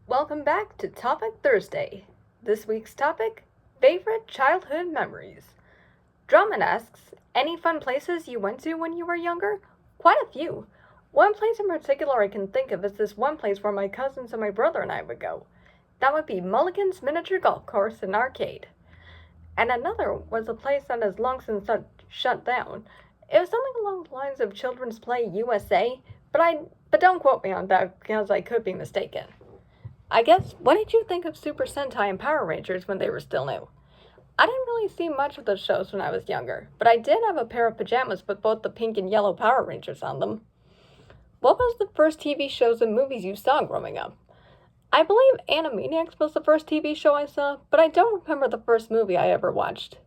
Welcome back to Topic Thursday. This week's topic, favorite childhood memories. Drummond asks, any fun places you went to when you were younger? Quite a few. One place in particular I can think of is this one place where my cousins and my brother and I would go. That would be Mulligan's Miniature Golf Course and Arcade. And another was a place that has long since shut down. It was something along the lines of Children's Play USA, but don't quote me on that because I could be mistaken. I guess, what did you think of Super Sentai and Power Rangers when they were still new? I didn't really see much of those shows when I was younger, but I did have a pair of pajamas with both the pink and yellow Power Rangers on them. What was the first TV shows and movies you saw growing up? I believe Animaniacs was the first TV show I saw, but I don't remember the first movie I ever watched.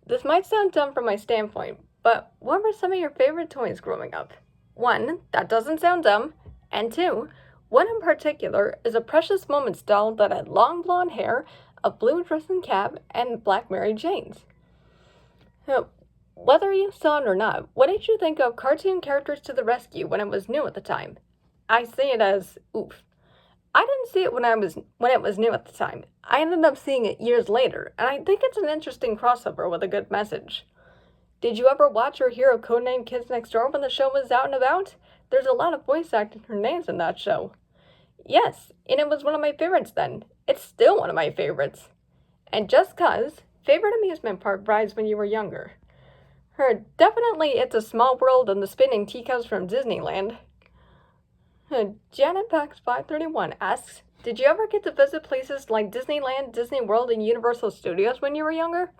This might sound dumb from my standpoint, but what were some of your favorite toys growing up? 1, that doesn't sound dumb, and 2, one in particular is a Precious Moments doll that had long blonde hair, a blue dress and cap, and black Mary Janes. Whether you saw it or not, what did you think of Cartoon Characters to the Rescue when it was new at the time? I see it as oof. I didn't see it when it was new at the time. I ended up seeing it years later, and I think it's an interesting crossover with a good message. Did you ever watch or hear of Codename Kids Next Door when the show was out and about? There's a lot of voice acting for names in that show. Yes, and it was one of my favorites then. It's still one of my favorites. And just cause, favorite amusement park rides when you were younger? Definitely It's a Small World and the Spinning Teacups from Disneyland. Janet Pax 531 asks, did you ever get to visit places like Disneyland, Disney World, and Universal Studios when you were younger?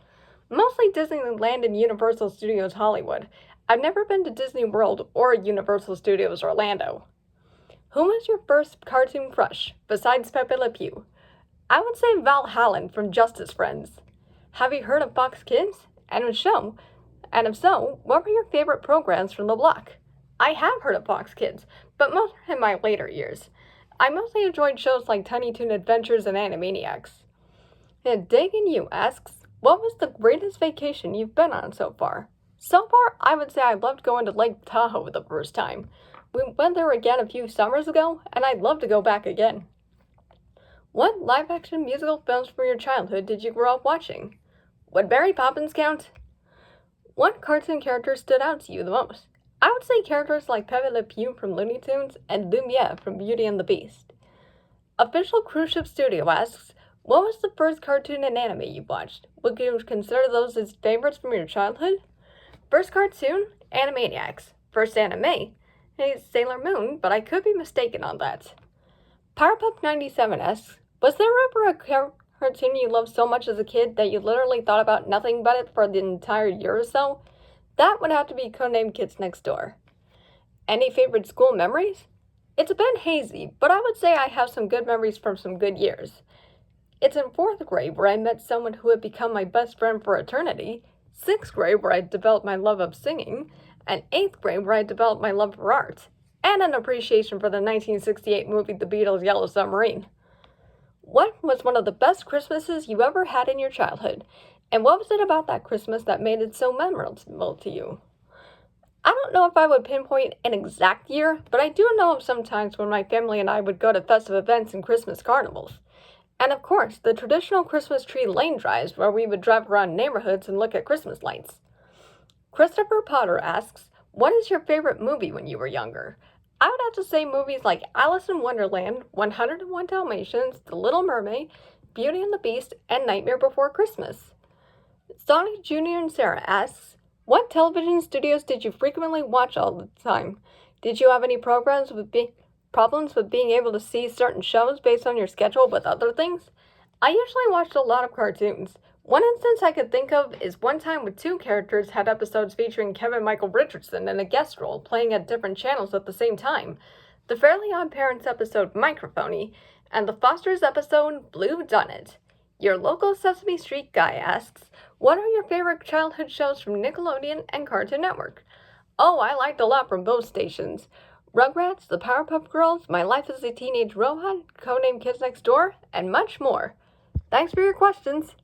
Mostly Disneyland and Universal Studios Hollywood. I've never been to Disney World or Universal Studios Orlando. Who was your first cartoon crush, besides Pepe Le Pew? I would say Val Hallen from Justice Friends. Have you heard of Fox Kids? And if so, what were your favorite programs from the block? I have heard of Fox Kids, but most in my later years. I mostly enjoyed shows like Tiny Toon Adventures and Animaniacs. And Dagan You asks, what was the greatest vacation you've been on so far? So far, I would say I loved going to Lake Tahoe the first time. We went there again a few summers ago, and I'd love to go back again. What live-action musical films from your childhood did you grow up watching? Would Mary Poppins count? What cartoon character stood out to you the most? I would say characters like Pepe Le Pew from Looney Tunes and Lumiere from Beauty and the Beast. Official Cruise Ship Studio asks, what was the first cartoon and anime you watched? Would you consider those as favorites from your childhood? First cartoon, Animaniacs. First anime, Sailor Moon, but I could be mistaken on that. Powerpuff97 asks, was there ever a cartoon you loved so much as a kid that you literally thought about nothing but it for the entire year or so? That would have to be Codename Kids Next Door. Any favorite school memories? It's a bit hazy, but I would say I have some good memories from some good years. It's in 4th grade where I met someone who would become my best friend for eternity, 6th grade where I developed my love of singing, and 8th grade where I developed my love for art, and an appreciation for the 1968 movie The Beatles' Yellow Submarine. What was one of the best Christmases you ever had in your childhood, and what was it about that Christmas that made it so memorable to you? I don't know if I would pinpoint an exact year, but I do know of some times when my family and I would go to festive events and Christmas carnivals. And of course, the traditional Christmas tree lane drives where we would drive around neighborhoods and look at Christmas lights. Christopher Potter asks, what is your favorite movie when you were younger? I would have to say movies like Alice in Wonderland, 101 Dalmatians, The Little Mermaid, Beauty and the Beast, and Nightmare Before Christmas. Sonic Jr. and Sarah asks, what television studios did you frequently watch all the time? Did you have any problems with being able to see certain shows based on your schedule with other things? I usually watched a lot of cartoons. One instance I could think of is one time with 2 characters had episodes featuring Kevin Michael Richardson in a guest role playing at different channels at the same time. The Fairly Odd Parents episode Microphony and the Fosters episode Blue Done It. Your local Sesame Street guy asks, what are your favorite childhood shows from Nickelodeon and Cartoon Network? Oh, I liked a lot from both stations. Rugrats, the Powerpuff Girls, My Life as a Teenage Robot, Codename Kids Next Door, and much more. Thanks for your questions.